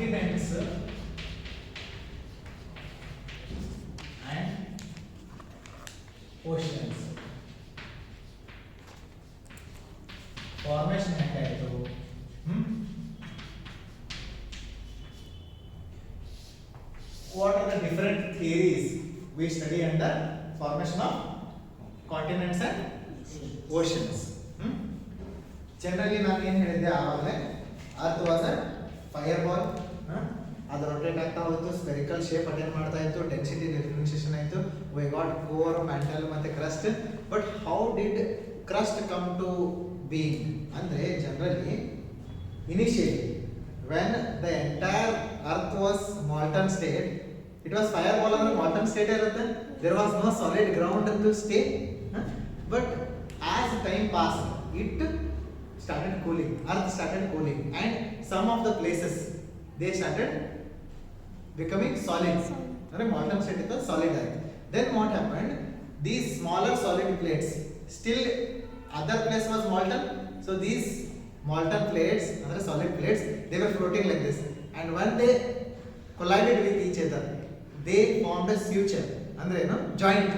continents and oceans. Formation ಹೆಂಗಾಯ್ತು? What are the different theories we study under formation of continents and oceans? Generally ನಾನು ಏನು ಹೇಳಿದ್ದೆ ಆವಾಗಲೇ, earth was a fire ball. ಅದು rotate ಆಗ್ತಾ ಹೋಯ್ತು, spherical shape attain ಮಾಡ್ತಾ ಇತ್ತು, ಡೆನ್ಸಿಟಿ ಡಿಫ್ರೆನ್ಸಿಯೇಷನ್ ಆಯಿತು, ವಿ ಗಾಟ್ ಕೋರ್, ಮ್ಯಾಂಟಲ್ ಮತ್ತು crust. But how did crust come to being ಅಂದರೆ, generally initially when the entire earth was molten state, it was fireball ಅಂದ್ರೆ molten state ಇರುತ್ತೆ, there was no solid ground to stay. But as time passed, it started cooling, earth started cooling, and some of the places they started becoming solid. ಅಂದ್ರೆ molten state ಇತ್ತು, solid ಆಯ್ತು. Then what happened, these smaller solid plates, still other place was molten, so these molten plates, other solid plates, they were floating like this, and when they collided with each other, they formed a suture, andre you know, joint.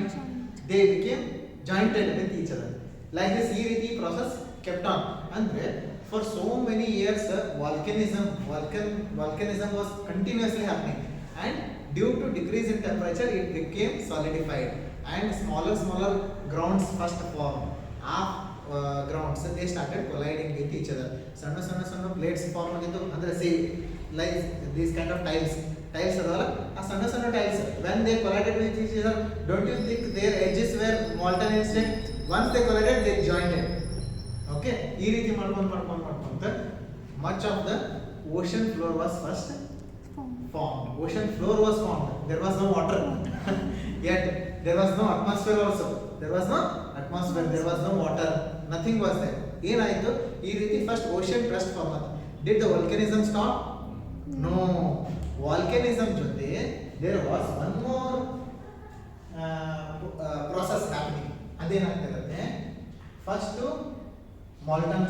They became jointed with each other. Like this ee riti process kept on. Andre for so many years volcanism was continuously happening, and due to decrease in temperature it became solidified, and smaller grounds first formed. Grounds they started colliding with each other. ಸಣ್ಣ plates form ಆಗಿದ್ದು, ಅಂದ್ರೆ C like these kind of tiles ಅದಲ್ಲ, ಆ ಸಣ್ಣ tiles when they collided with each other, don't you think their edges were molten in state? Once they collided, they joined. Okay, ಈ ರೀತಿ ಮಾಡ್ಕೊಂತ much of the ocean floor was first formed. Ocean floor was formed. There was no water yet. There was no atmosphere also. There was no atmosphere, there was no water, nothing was there. ಏನಾಯಿತು, ಈ ರೀತಿ first ocean crust form ಆಯಿತು. Did the volcanism stop? No. Volcanism ಜೊತೆ there was one more process happening. ಅದೇನಾಗ್ತಿರುತ್ತೆ, first molten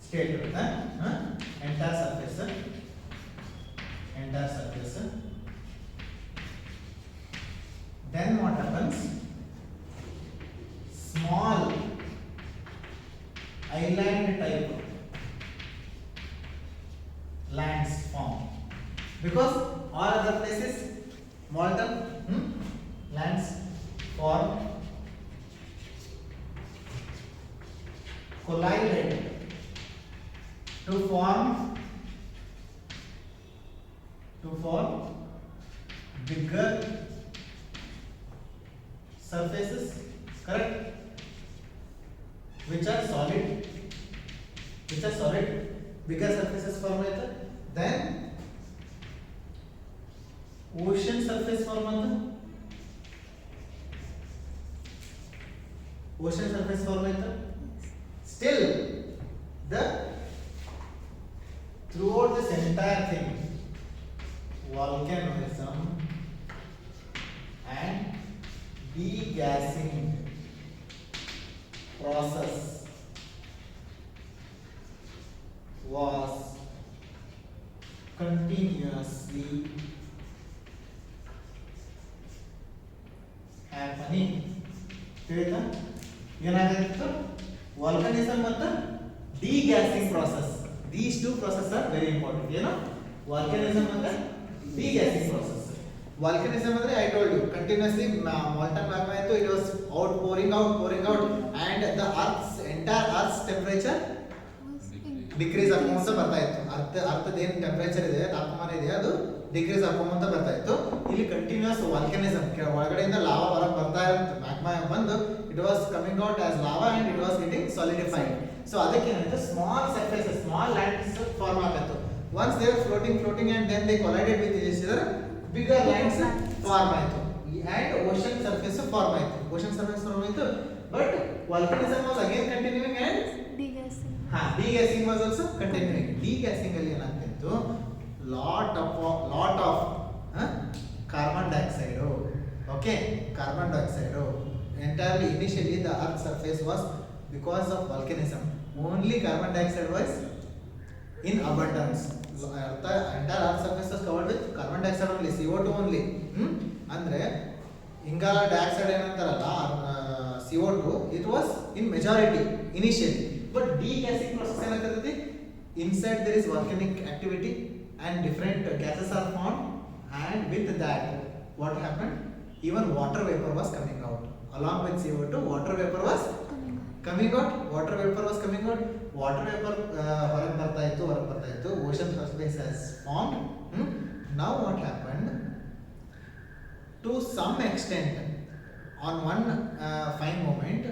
state ಇರುತ್ತೆ, entire surface. Then what happens? Small island type lands form, because all other places molten lands form, collided to form bigger surfaces, correct, which are solid, bigger surfaces form ಆಯ್ತು. Then ocean surface form ಆಯ್ತು. Still throughout this entire thing, volcanism and degassing process was continuously happening. ತಿಳಿತಾ? ಏನಾಗಿತ್ತು? Volcanism ಮತ್ತು degassing process, these two process are very important. ಏನು? Volcanism ಮತ್ತು degassing process. Volcanism andre I told you continuously molten magma iತ್ತು, it was pouring out, and the entire earth's temperature decrease ಆಗ್ಕೊಂತ ಬರ್ತಾ ಇತ್ತು. ಅರ್ಥದ ಏನು ಟೆಂಪರೇಚರ್ ಇದೆ, ತಾಪಮಾನ ಇದೆ, ಅದು ಡಿಕ್ರೀಸ್ ಆಗ್ಕೊಂತ ಬರ್ತಾ ಇತ್ತು. ಇಲ್ಲಿ ಕಂಟಿನ್ಯೂಸ್ ವಾಲ್ಕನಿಸಮ್, ಒಳಗಡೆಯಿಂದ ಲಾವಾ ಹೊರಗೆ ಬರ್ತಾ ಇರುತ್ತೆ, ಮ್ಯಾಗ್ಮಾ ಬಂದು it was coming out as lava and it was getting solidified. So ಅದಕ್ಕೆ ಏನಾಯ್ತು, small surfaces, small lands form ಆಗಿತ್ತು. Once they are floating and then they collided with each other, bigger lands form ಆಯಿತು, and ocean surface form ಆಯಿತು. But volcanism was again continuing and degassing was also continuing. Degassing ಅಲ್ಲಿ ಏನಾಗ್ತಿತ್ತು, lot of carbon dioxide. Okay, carbon dioxide. Entirely initially the earth's surface was, because of volcanism, only carbon dioxide was in abundance. The entire earth surface is covered with carbon dioxide only, CO2 only. ಅಂದ್ರೆ ಇಂಗಾಲ dioxide ಏನಂತಾರಲ್ಲ CO2, it was in majority initially, but degassing process ಏನಾಗ್ತದೆ, inside there is volcanic activity and different gases are formed, and with that what happened, even water vapor was coming out along with CO2. Water vapor was coming out. Water vapor was coming out. Water vapor ಹೊರಗೆ ಬರ್ತಾ ಇತ್ತು. Ocean surface has formed. Now what happened, to some extent, on one fine moment,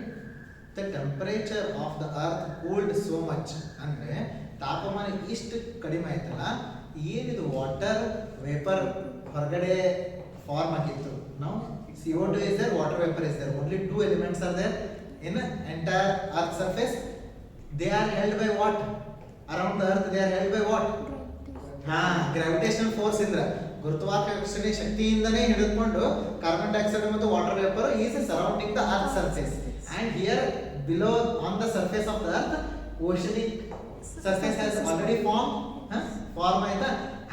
the temperature of the earth cooled so much. ಅಂದ್ರೆ ತಾಪಮಾನ ಇಷ್ಟು ಕಡಿಮೆ ಆಯ್ತಲ್ಲ, ಏನಿದು water vapour ಹೊರಗಡೆ ಫಾರ್ಮ್ ಆಗಿತ್ತು. Now CO2 is there, water vapor is there. Only two elements are there in entire earth surface. They are held by what? Around the earth they are held by what? Gravitational force ಇಂದ್ರ ಗುರುತ್ವಾಕರ್ಷಣೆ ಶಕ್ತಿಯಿಂದನೇ ಹಿಡಿದುಕೊಂಡು carbon dioxide ಮತ್ತು water vapour is surrounding the earth surface. And here below on the surface of the earth, oceanic surface has already formed, form ಆಯ್ತಾ,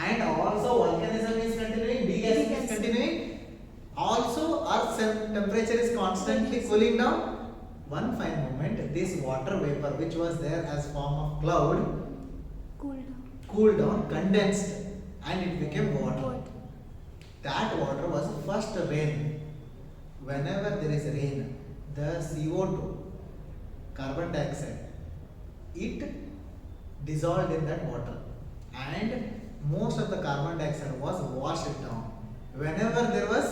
and also volcanism is continuing, degassing is continuing. Also earth's temperature is constantly cooling down. One fine moment, this water vapor which was there as form of cloud cooled down, condensed, and it became water. That water was first rain. Whenever there is rain, the CO2, carbon dioxide, it dissolved in that water, and most of the carbon dioxide was washed down. Whenever there was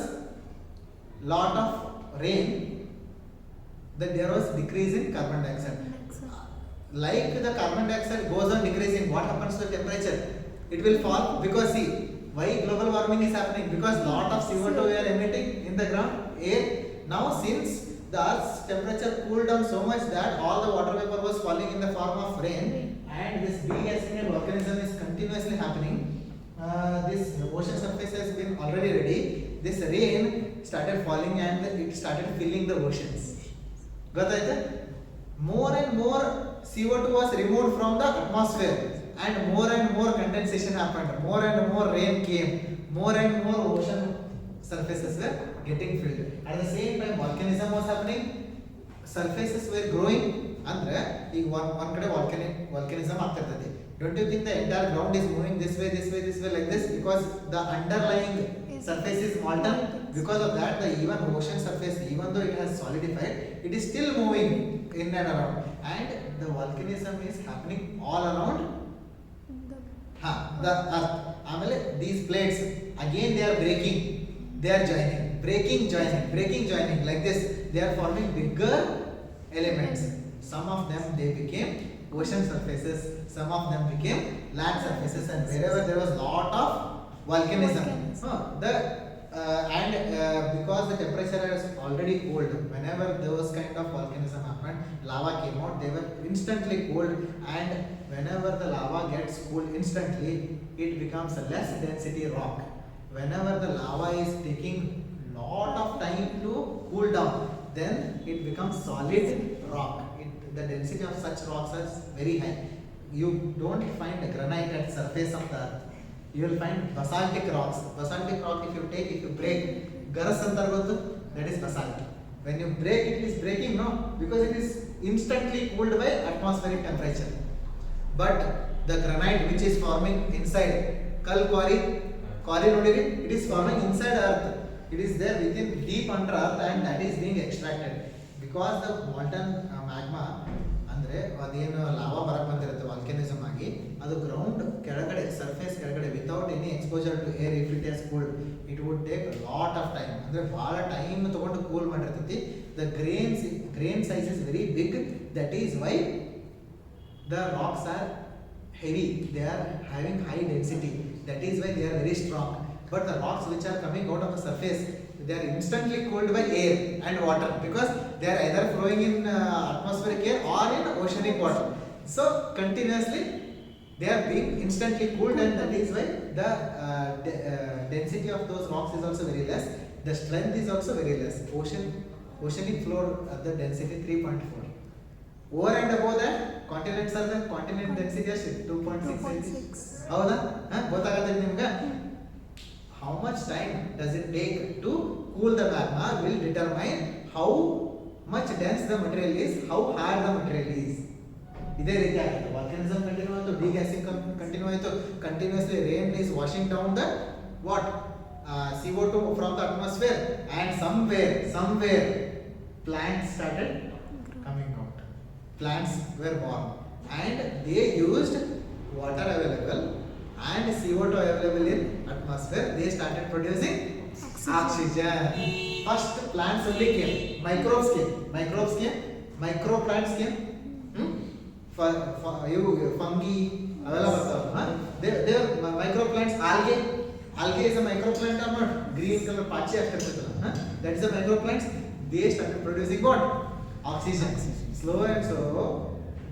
lot of rain, that there was decrease in carbon dioxide. Like the carbon dioxide goes on decreasing, what happens to the temperature? It will fall, because see, why global warming is happening? Because lot of CO2 we are emitting in the ground air. Now since the earth's temperature cooled down so much that all the water vapor was falling in the form of rain, and this degassing and volcanism is continuously happening. This ocean surface has been already ready. This rain started falling and it started filling the oceans. Gottaita? More and more CO2 was removed from the atmosphere, and more condensation happened. More and more rain came. More and more ocean surfaces were getting filled. At the same time, volcanism was happening. Surfaces were growing. Andre, ಈಗ one ಕಡೆ volcanism ಆಗ್ತಿರ್ತದೆ. Don't you think the entire ground is moving this way, like this? Because the underlying surface is molten. Because of that, the even ocean surface, even though it has solidified, it is still moving in and around. And the volcanism is happening all around the earth. ಆಮೇಲೆ these plates again they are breaking, they are joining, breaking, joining like this. They are forming bigger elements. Some of them they became ocean surfaces, some of them became land surfaces, and wherever there was lot of volcanism, because the temperature is already cold, whenever those kind of volcanism happened, lava came out, they were instantly cooled, and whenever the lava gets cooled instantly, it becomes a less density rock. Whenever the lava is taking lot of time to cool down, then it becomes solid rock. The density of such rocks is very high. You don't find granite at surface of the earth. You will find basaltic rocks. Basaltic rock, if you break, garas antar gottu, that is basalt. When you break, it is breaking, no, because it is instantly cooled by atmospheric temperature. But the granite which is forming inside, kal quarry nodiri, it is forming inside earth. It is there within deep under earth, and that is being extracted. Because the molten magma, ಅಂದರೆ ಅದೇನು lava ಬರಕ್ಕೆ ಬಂದಿರುತ್ತೆ ವಾಲ್ಕನಿಸಮ್ ಆಗಿ, ಅದು ground ಕೆಳಗಡೆ surface ಕೆಳಗಡೆ without any exposure to air, if it has cooled, it would take lot of time. ಅಂದರೆ ಭಾಳ ಟೈಮ್ ತೊಗೊಂಡು ಕೂಲ್ ಮಾಡಿರ್ತೈತಿ. The grain size is very big, that is why the rocks are heavy, they are having high density, that is why they are very strong. But the rocks which are coming out of the surface, they are instantly cooled by air and water, because they are either flowing in atmospheric air or in oceanic water. So continuously they are being instantly cooled, and that is why the density of those rocks is also very less, the strength is also very less. Oceanic floor, the density 3.4, over and above the continents are the continent density ಎಷ್ಟು 2.6 ಐತಿ ಹೌದಾ ಗೊತ್ತಾಗತ್ತೆ ನಿಮ್ಗೆ how much time does it take to cool the magma will determine how much dense the material is, how hard the material is. ಇದೇ ರೀತಿ ಆಗುತ್ತೆ ವಾಲ್ಕನಿಸಮ್ continue ಆಯಿತು ಡಿಗ್ಯಾಸಿಂಗ್ continue ಆಯಿತು continuously rain is washing down the what CO2 from the atmosphere and somewhere plants started coming out. Plants were born and they used water available and CO2 available in atmosphere. They started producing oxygen. First plants only came, microbes came, micro plants came. Fungi ಅವೆಲ್ಲ ಬರ್ತಾವ they were micro plants. Algae is a micro plant or not? Green color pachi ಆಗ್ತಿರ್ತದಲ್ಲ that is a micro plants. They started producing what? Oxygen. Slow and so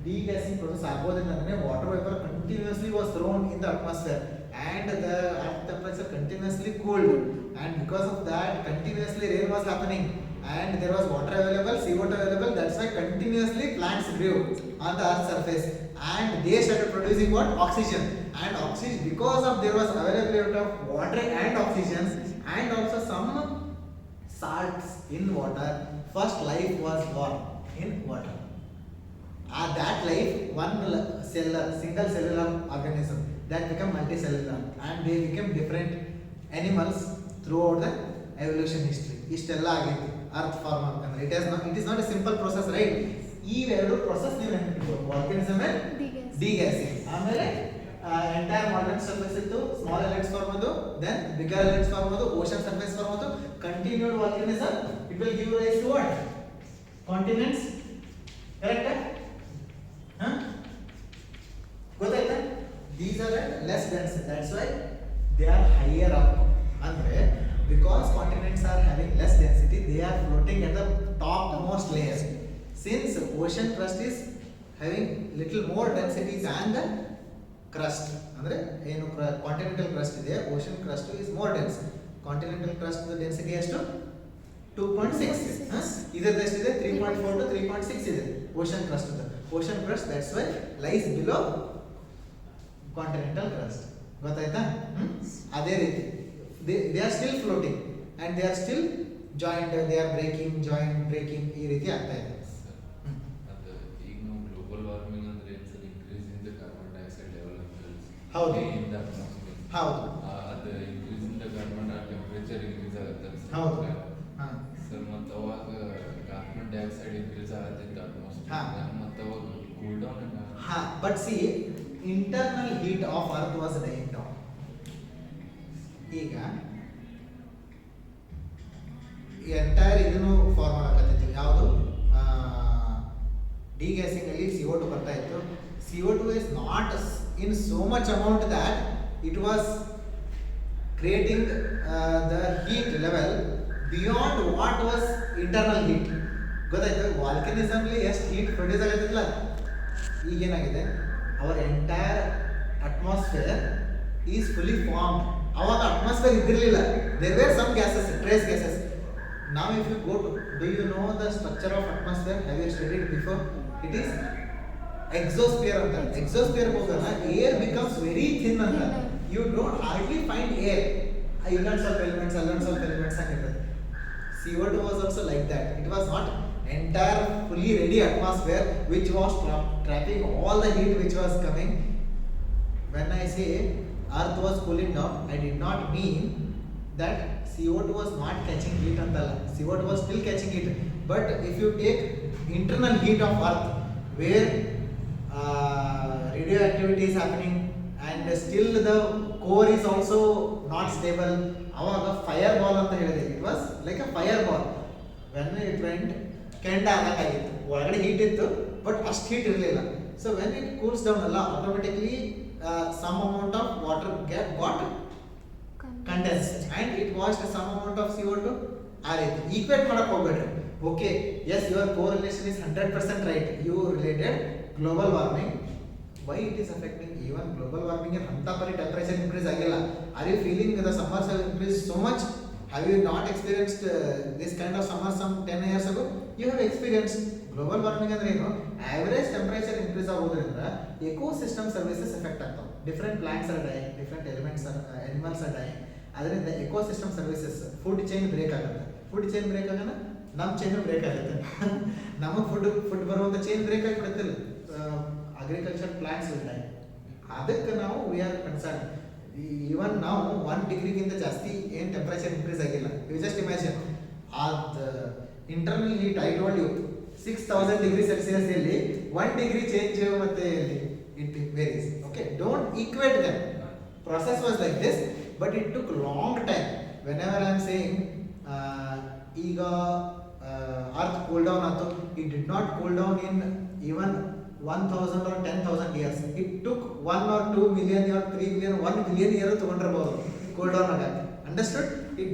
degassing process ಆಗೋದ್ರಿಂದನೇ water vapor continuously was thrown in the atmosphere and the earth temperature continuously cooled, and because of that continuously rain was happening and there was water available, CO2 available. That's why continuously plants grew on the earth's surface and they started producing what? Oxygen. And oxygen, because of there was availability of water and oxygen and also some salts in water, first life was born in water. That life, single cellular organism that become multicellular and they became different animals throughout the evolution history. ಇಷ್ಟೆಲ್ಲ ಆಗಿತ್ತು earth form ಅಂತಂದ್ರೆ it is not a simple process, right? ಈ ಎರಡು process ನೀವು ನೆನಪಿಟ್ಕೊಳ್ಳಿ, ವಾಲ್ಕನಿಸಮ್ and degassing. ಆಮೇಲೆ entire molten surface ಇತ್ತು, small islets form ಅದು, then bigger islets form ಅದು, ಓಷನ್ ಸರ್ಫೇಸ್ ಫಾರ್ಮ್ ಅದು, continued volcanism. It will give rise to what? Continents. ಕರೆಕ್ಟಾ? ಗೊತ್ತಾಯ್ತಾ? These are at less dense, that's why they are higher up. Andre because continents are having less density, they are floating at the topmost layers. Since ocean crust is having little more density than the crust, andre ಏನು continental crust ಇದೆ, ocean crust is more dense. Continental crust density ಎಷ್ಟು? 2.6. ಇದರದ್ದು ಎಷ್ಟಿದೆ? 3.4 to 3.6 ಇದೆ ocean crust. Ocean crust, that's why lies below continental crust. ಗೊತ್ತಾಯ್ತಾ? ಅದೇ ರೀತಿ they are still floating and they are still joined, they are breaking ಈ ರೀತಿ ಆಗ್ತಾ ಇದೆ. ಈಗ ನಾವು ಗ್ಲೋಬಲ್ ವಾರ್ಮಿಂಗ್ ಅಂದ್ರೆ increase in the carbon dioxide level ಹೌದು ಇನ್ ದ ಅಟ್ಮಾಸ್ಫಿಯರ್. ಹೌದು ಅದು increase in the carbon temperature increase ಆಗುತ್ತೆ ಹೌದು ಸರ್. ಮತ್ತು ಅವಾಗ ಕಾರ್ಬನ್ ಡೈಆಕ್ಸೈಡ್ ಇನ್ಕ್ರೀಸ್ ಆಗುತ್ತೆ ಇನ್ ದ ಅಟ್ಮಾಸ್ಫಿಯರ್ ಮತ್ತು ಅವಾಗ cool down but see internal heat of earth was dying down. ಈಗ ಎಂಟೈರ್ ಇದನ್ನು ಫಾರ್ಮ್ ಮಾಡಕತ್ತಿತ್ತು ಯಾವುದು? ಡಿಗ್ಯಾಸಿಂಗ್ ಅಲ್ಲಿ CO2 ಬರ್ತಾ ಇತ್ತು. CO2 is not in so much amount that it was creating the heat level beyond what was internal heat. ಗೊತ್ತಾಯ್ತು? Volcanism ಅಲ್ಲಿ ಎಷ್ಟು heat produce ಆಗತ್ತಿಲ್ಲ. ಈಗೇನಾಗಿದೆ, our entire atmosphere is fully formed. ಅವಾಗ ಅಟ್ಮಾಸ್ಫಿಯರ್ ಇದ್ದಿರಲಿಲ್ಲ, there were some gases, trace gases. Now if you go to, do you know the structure of atmosphere? Have you studied before? It is exosphere anta. Exosphere ಹೋಗಲ್ಲ, air becomes very thin anta. You don't hardly find air. Islands of elements ಆಗಿರ್ತದೆ. CO2 was also like that. It was not entire fully ready atmosphere which was trapping all the heat which was coming. When I say earth was cooling down, I did not mean that CO2 was not catching heat antalla. CO2 was still catching heat, but if you take internal heat of earth where radioactivity is happening and still the core is also not stable, avaga fireball anta ಹೇಳಿದೆ. It was like a fireball. When it went ಕೆಂಡ ಆಗಕ್ಕಾಗಿತ್ತು, ಒಳಗಡೆ heat ಇತ್ತು but ಅಷ್ಟು heat ಇರಲಿಲ್ಲ. So when it cools down ಅಲ್ಲ, automatically some amount of water got condensed and it washed some amount of CO2. ಆ ರೀತಿ equate ಮಾಡಕ್ ಹೋಗ್ಬೇಡ್ರಿ. Okay, yes your correlation is 100% right. You related global warming, why it is affecting even global warming ಅಂತ ಪರಿ temperature increase ಆಗಿಲ್ಲ. Are you feeling the summers have increase so much? Have you not experienced this kind of summer some 10 years ago? You have experienced. Global warming ಅಂದ್ರೆ ಏನು, average temperature increase ಆಗೋದ್ರಿಂದ eco system services effect ಆಗ್ತಾವೆ. Different plants are dying, different elements are animals are dying. ಅದರಿಂದ eco system services, food chain break ಆಗುತ್ತೆ. Food chain break ಆಗೋಣ ನಮ್ಮ chain break ಆಗುತ್ತೆ. ನಮಗೆ ಫುಡ್ ಬರುವಂಥ ಚೈನ್ ಬ್ರೇಕ್ ಆಗಿಬಿಡುತ್ತಿಲ್ಲ. ಅಗ್ರಿಕಲ್ಚರ್ ಪ್ಲಾಂಟ್ಸ್ ಇಲ್ಲ. ಅದಕ್ಕೆ ನಾವು ವಿ ಆರ್ ಕನ್ಸರ್ನ್. ಈವನ್ ನಾವು 1 ಡಿಗ್ರಿಗಿಂತ ಜಾಸ್ತಿ ಏನು ಟೆಂಪರೇಚರ್ ಇನ್ಕ್ರೀಸ್ ಆಗಿಲ್ಲ. ಯು ಜಸ್ಟ್ ಇಮ್ಯಾಜಿನ್ ಅದು internal heat I told you 6000 degree Celsius ಇಲ್ಲಿ 1 ಡಿಗ್ರಿ ಚೇಂಜ್ ಮತ್ತೆ it varies. Okay, don't equate them. Process was like this, but it took long time. Whenever I am saying ಈಗ earth cool down ಆಯ್ತು, it did not cool down in even 1000 or 10,000 years. It took 1 or 2 million or 3 million, 1 billion years ತಗೊಂಡಿರಬಹುದು cool down ಆಗಕ್ಕೆ. Understood? It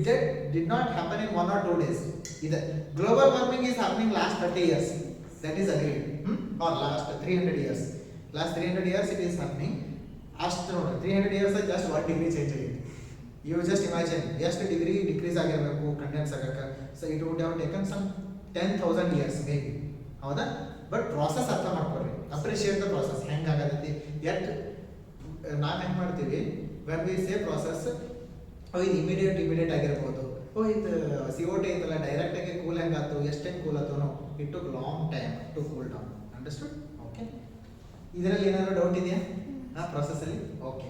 did not happen in 1 or 2 days. Either global warming is happening last 30 years. That is agreed. Or last 300 years. Last 300 years it is happening. ಅಷ್ಟು ನೋಡಿ 300 years just 1 degree change ಆಗಿದೆ. You just imagine ಎಷ್ಟು degree decrease ಆಗಿರಬೇಕು condense ಆಗಕ್ಕೆ. So it would have taken some 10,000 years maybe. ಹೌದಾ? But process ಅರ್ಥ ಮಾಡ್ಕೊಳ್ರಿ, appreciate the process ಹೆಂಗೆ ಆಗತೈತಿ. ಎಟ್ ನಾವು ಹೆಂಗೆ ಮಾಡ್ತೀವಿ, ವೆನ್ ವಿ ಸೇ ಪ್ರಾಸೆಸ್, ಇದು ಇಮಿಡಿಯೇಟ್ ಆಗಿರ್ಬೋದು. ಇದು CO2 ಐತಲ್ಲ ಡೈರೆಕ್ಟಾಗಿ ಕೂಲ್ ಹೆಂಗೆ ಆಯ್ತು, ಎಷ್ಟು ಕೂಲ್ ಆಯ್ತು, no it took long time to cool down. Understood? Okay, ಇದರಲ್ಲಿ ಏನಾದರೂ ಡೌಟ್ ಇದೆಯಾ ಆ ಪ್ರೊಸೆಸ್ಸಲ್ಲಿ? ಓಕೆ,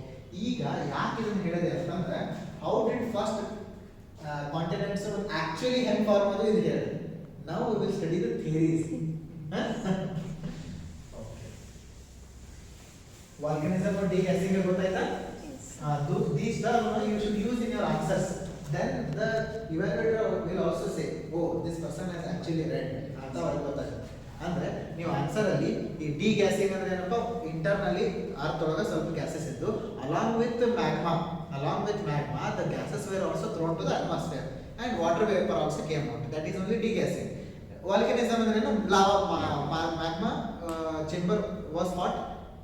ಈಗ ಯಾಕೆ ಇದನ್ನು ಹೇಳಿದೆ ಅಂತಂದ್ರೆ, how did first continents actually ಹೆಂಗೆ ಫಾರ್ಮ್ ಅದು ಇದು ಹೇಳಿದೆ. ನಾವು we will study the theories. Volcanism or degassing ಗೊತ್ತಾಯ್ತಾ? These terms you should use in your answers. Then the evaluator will also say, oh, this person has actually read ಅಂತ ಅವ್ರಿಗೆ ಗೊತ್ತಾಗುತ್ತೆ. ಅಂದ್ರೆ ನೀವು ಆನ್ಸರ್ ಅಲ್ಲಿ ಈ ಡಿಗ್ಯಾಸಿಂಗ್ ಅಂದ್ರೆ ಏನಪ್ಪ, ಇಂಟರ್ನಲಿ ಅರ್ತ್ ಒಳಗೆ ಸ್ವಲ್ಪ ಗ್ಯಾಸಸ್ ಇದ್ದು along with magma the gases were also thrown to the atmosphere and water vapor also came out. That is only degassing. Volcanism ಅಂದ್ರೆ ಏನು, lava magma chamber was hot,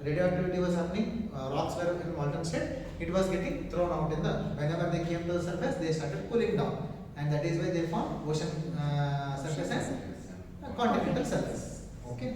radioactivity was happening, rocks were in molten state, it was getting thrown out in the, whenever they came to the surface they started cooling down, and that is why they formed ocean surface and continental surface. Okay.